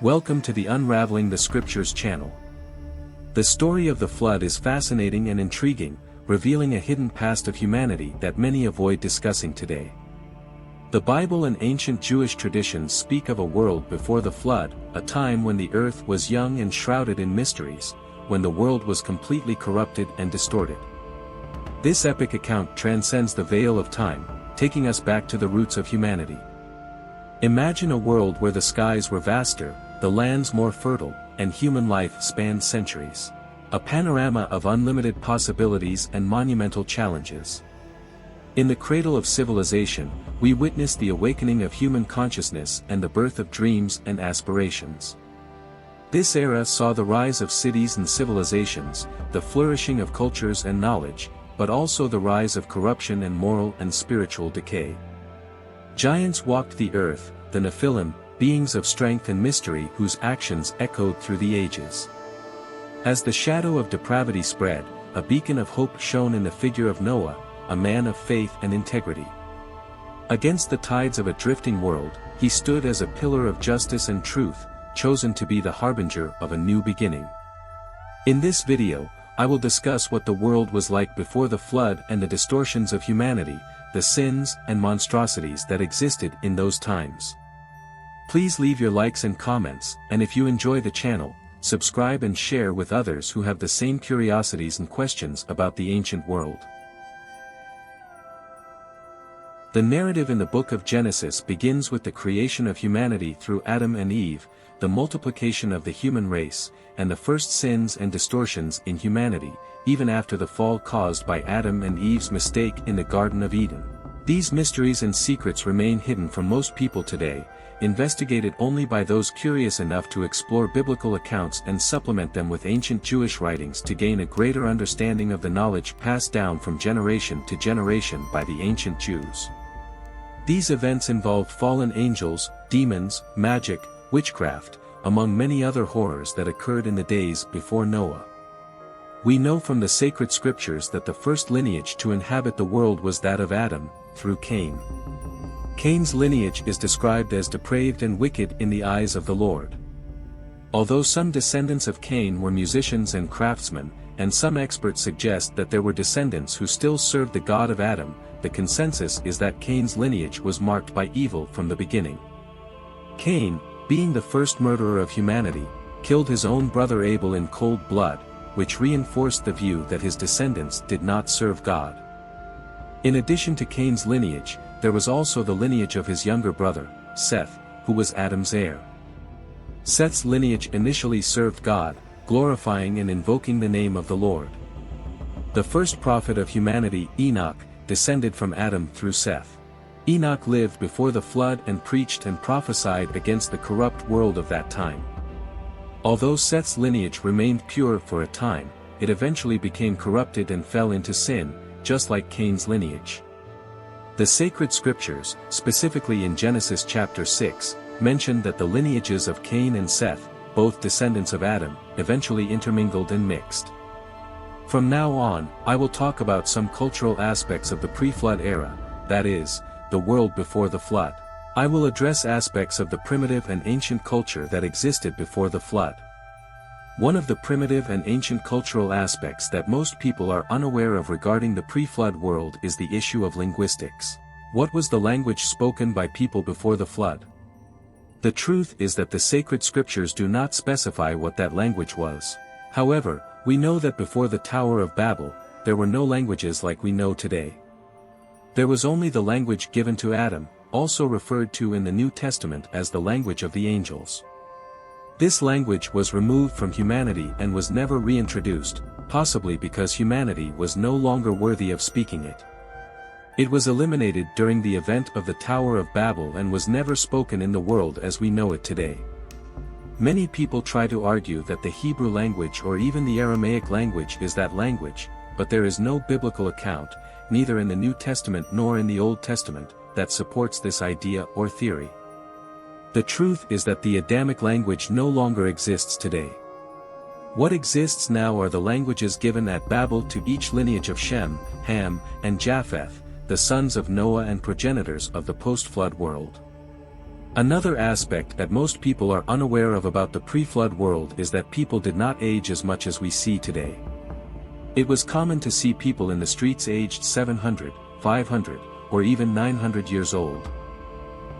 Welcome to the Unraveling the Scriptures channel. The story of the flood is fascinating and intriguing, revealing a hidden past of humanity that many avoid discussing today. The Bible and ancient Jewish traditions speak of a world before the flood, a time when the earth was young and shrouded in mysteries, when the world was completely corrupted and distorted. This epic account transcends the veil of time, taking us back to the roots of humanity. Imagine a world where the skies were vaster, the lands more fertile, and human life spanned centuries. A panorama of unlimited possibilities and monumental challenges. In the cradle of civilization, we witness the awakening of human consciousness and the birth of dreams and aspirations. This era saw the rise of cities and civilizations, the flourishing of cultures and knowledge, but also the rise of corruption and moral and spiritual decay. Giants walked the earth, the Nephilim, beings of strength and mystery whose actions echoed through the ages. As the shadow of depravity spread, a beacon of hope shone in the figure of Noah, a man of faith and integrity. Against the tides of a drifting world, he stood as a pillar of justice and truth, chosen to be the harbinger of a new beginning. In this video, I will discuss what the world was like before the flood and the distortions of humanity, the sins and monstrosities that existed in those times. Please leave your likes and comments, and if you enjoy the channel, subscribe and share with others who have the same curiosities and questions about the ancient world. The narrative in the book of Genesis begins with the creation of humanity through Adam and Eve, the multiplication of the human race, and the first sins and distortions in humanity, even after the fall caused by Adam and Eve's mistake in the Garden of Eden. These mysteries and secrets remain hidden from most people today, investigated only by those curious enough to explore biblical accounts and supplement them with ancient Jewish writings to gain a greater understanding of the knowledge passed down from generation to generation by the ancient Jews. These events involved fallen angels, demons, magic, witchcraft, among many other horrors that occurred in the days before Noah. We know from the sacred scriptures that the first lineage to inhabit the world was that of Adam, through Cain. Cain's lineage is described as depraved and wicked in the eyes of the Lord. Although some descendants of Cain were musicians and craftsmen, and some experts suggest that there were descendants who still served the God of Adam, the consensus is that Cain's lineage was marked by evil from the beginning. Cain, being the first murderer of humanity, killed his own brother Abel in cold blood, which reinforced the view that his descendants did not serve God. In addition to Cain's lineage, there was also the lineage of his younger brother, Seth, who was Adam's heir. Seth's lineage initially served God, glorifying and invoking the name of the Lord. The first prophet of humanity, Enoch, descended from Adam through Seth. Enoch lived before the flood and preached and prophesied against the corrupt world of that time. Although Seth's lineage remained pure for a time, it eventually became corrupted and fell into sin, just like Cain's lineage. The sacred scriptures, specifically in Genesis chapter 6, mention that the lineages of Cain and Seth, both descendants of Adam, eventually intermingled and mixed. From now on, I will talk about some cultural aspects of the pre-flood era, that is, the world before the flood. I will address aspects of the primitive and ancient culture that existed before the flood. One of the primitive and ancient cultural aspects that most people are unaware of regarding the pre-flood world is the issue of linguistics. What was the language spoken by people before the flood? The truth is that the sacred scriptures do not specify what that language was. However, we know that before the Tower of Babel, there were no languages like we know today. There was only the language given to Adam, also referred to in the New Testament as the language of the angels. This language was removed from humanity and was never reintroduced, possibly because humanity was no longer worthy of speaking it. It was eliminated during the event of the Tower of Babel and was never spoken in the world as we know it today. Many people try to argue that the Hebrew language or even the Aramaic language is that language, but there is no biblical account, neither in the New Testament nor in the Old Testament, that supports this idea or theory. The truth is that the Adamic language no longer exists today. What exists now are the languages given at Babel to each lineage of Shem, Ham, and Japheth, the sons of Noah and progenitors of the post-flood world. Another aspect that most people are unaware of about the pre-flood world is that people did not age as much as we see today. It was common to see people in the streets aged 700, 500, or even 900 years old.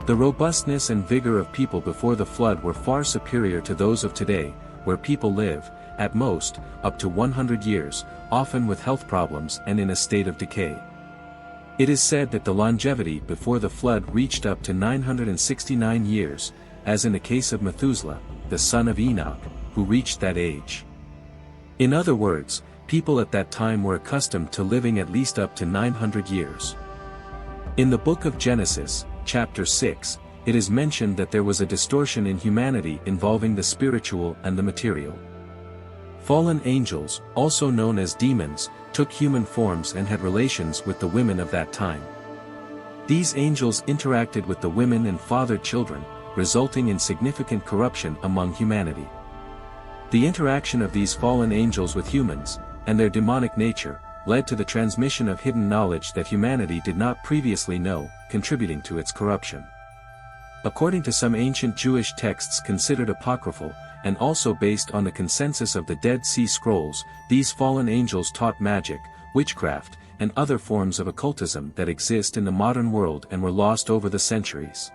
The robustness and vigor of people before the flood were far superior to those of today, where people live, at most, up to 100 years, often with health problems and in a state of decay. It is said that the longevity before the flood reached up to 969 years, as in the case of Methuselah, the son of Enoch, who reached that age. In other words, people at that time were accustomed to living at least up to 900 years. In the book of Genesis, chapter 6, it is mentioned that there was a distortion in humanity involving the spiritual and the material. Fallen angels, also known as demons, took human forms and had relations with the women of that time. These angels interacted with the women and fathered children, resulting in significant corruption among humanity. The interaction of these fallen angels with humans, and their demonic nature, led to the transmission of hidden knowledge that humanity did not previously know, contributing to its corruption. According to some ancient Jewish texts considered apocryphal, and also based on the consensus of the Dead Sea Scrolls, these fallen angels taught magic, witchcraft, and other forms of occultism that exist in the modern world and were lost over the centuries.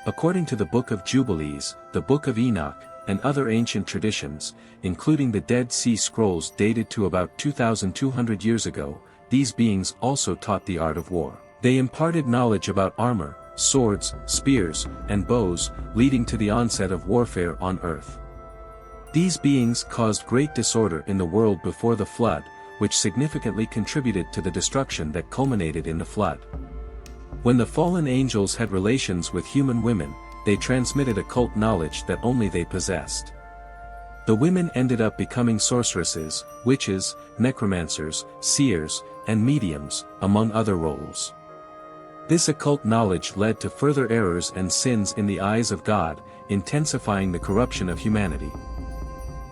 According to the Book of Jubilees, the Book of Enoch, and other ancient traditions, including the Dead Sea Scrolls dated to about 2,200 years ago, these beings also taught the art of war. They imparted knowledge about armor, swords, spears, and bows, leading to the onset of warfare on earth. These beings caused great disorder in the world before the flood, which significantly contributed to the destruction that culminated in the flood. When the fallen angels had relations with human women, they transmitted occult knowledge that only they possessed. The women ended up becoming sorceresses, witches, necromancers, seers, and mediums, among other roles. This occult knowledge led to further errors and sins in the eyes of God, intensifying the corruption of humanity.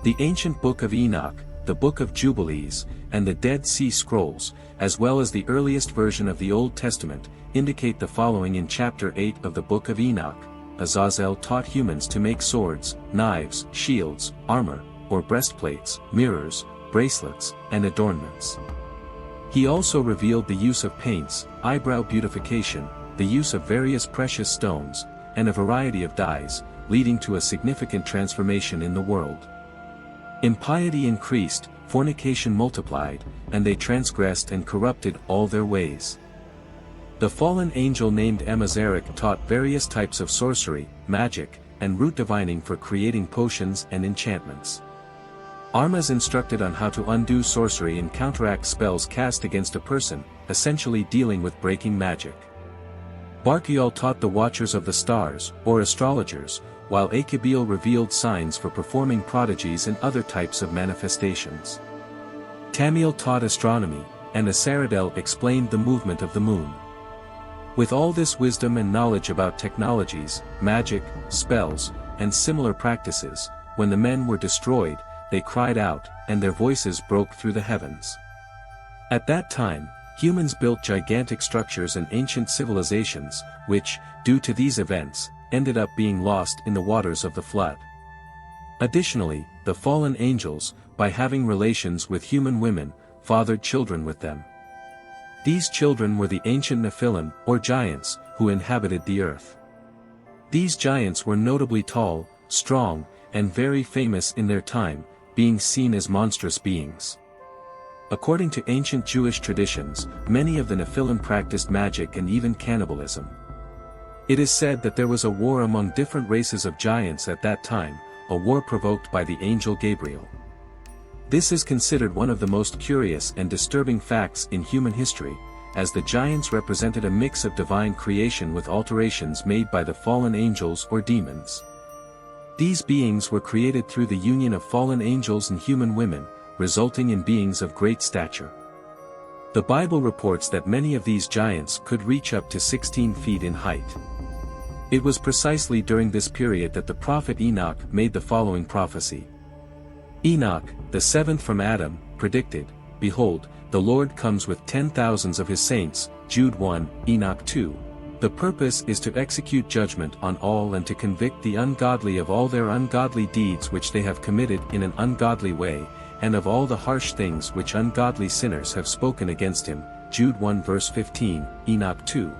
The ancient Book of Enoch, the Book of Jubilees, and the Dead Sea Scrolls, as well as the earliest version of the Old Testament, indicate the following in chapter 8 of the Book of Enoch. Azazel taught humans to make swords, knives, shields, armor, or breastplates, mirrors, bracelets, and adornments. He also revealed the use of paints, eyebrow beautification, the use of various precious stones, and a variety of dyes, leading to a significant transformation in the world. Impiety increased, fornication multiplied, and they transgressed and corrupted all their ways. The fallen angel named Amazarek taught various types of sorcery, magic, and root divining for creating potions and enchantments. Armas instructed on how to undo sorcery and counteract spells cast against a person, essentially dealing with breaking magic. Barkiel taught the watchers of the stars, or astrologers, while Achabiel revealed signs for performing prodigies and other types of manifestations. Tamiel taught astronomy, and Asaradel explained the movement of the moon. With all this wisdom and knowledge about technologies, magic, spells, and similar practices, when the men were destroyed, they cried out, and their voices broke through the heavens. At that time, humans built gigantic structures and ancient civilizations, which, due to these events, ended up being lost in the waters of the flood. Additionally, the fallen angels, by having relations with human women, fathered children with them. These children were the ancient Nephilim, or giants, who inhabited the earth. These giants were notably tall, strong, and very famous in their time, being seen as monstrous beings. According to ancient Jewish traditions, many of the Nephilim practiced magic and even cannibalism. It is said that there was a war among different races of giants at that time, a war provoked by the angel Gabriel. This is considered one of the most curious and disturbing facts in human history, as the giants represented a mix of divine creation with alterations made by the fallen angels or demons. These beings were created through the union of fallen angels and human women, resulting in beings of great stature. The Bible reports that many of these giants could reach up to 16 feet in height. It was precisely during this period that the prophet Enoch made the following prophecy. Enoch, the seventh from Adam, predicted, "Behold, the Lord comes with 10,000s of his saints," Jude 1, Enoch 2, The purpose is to execute judgment on all and to convict the ungodly of all their ungodly deeds which they have committed in an ungodly way, and of all the harsh things which ungodly sinners have spoken against him. Jude 1 verse 15, Enoch 2.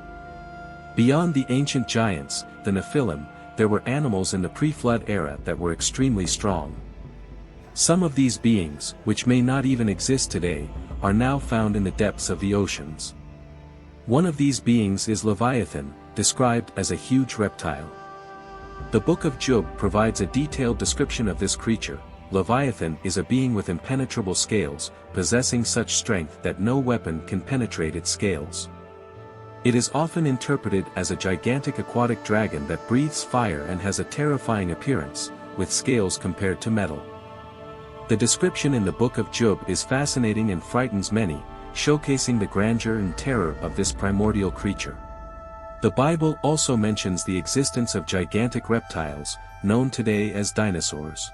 Beyond the ancient giants, the Nephilim, there were animals in the pre-flood era that were extremely strong. Some of these beings, which may not even exist today, are now found in the depths of the oceans. One of these beings is Leviathan, described as a huge reptile. The book of Job provides a detailed description of this creature. Leviathan is a being with impenetrable scales, possessing such strength that no weapon can penetrate its scales. It is often interpreted as a gigantic aquatic dragon that breathes fire and has a terrifying appearance, with scales compared to metal. The description in the book of Job is fascinating and frightens many, showcasing the grandeur and terror of this primordial creature. The Bible also mentions the existence of gigantic reptiles, known today as dinosaurs.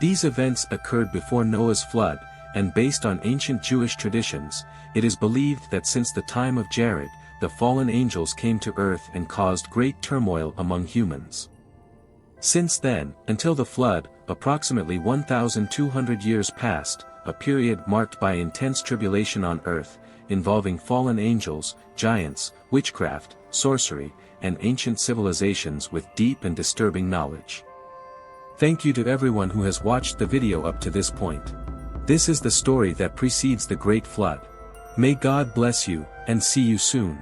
These events occurred before Noah's flood, and based on ancient Jewish traditions, it is believed that since the time of Jared, the fallen angels came to earth and caused great turmoil among humans. Since then, until the flood, approximately 1,200 years passed, a period marked by intense tribulation on earth, involving fallen angels, giants, witchcraft, sorcery, and ancient civilizations with deep and disturbing knowledge. Thank you to everyone who has watched the video up to this point. This is the story that precedes the Great Flood. May God bless you, and see you soon.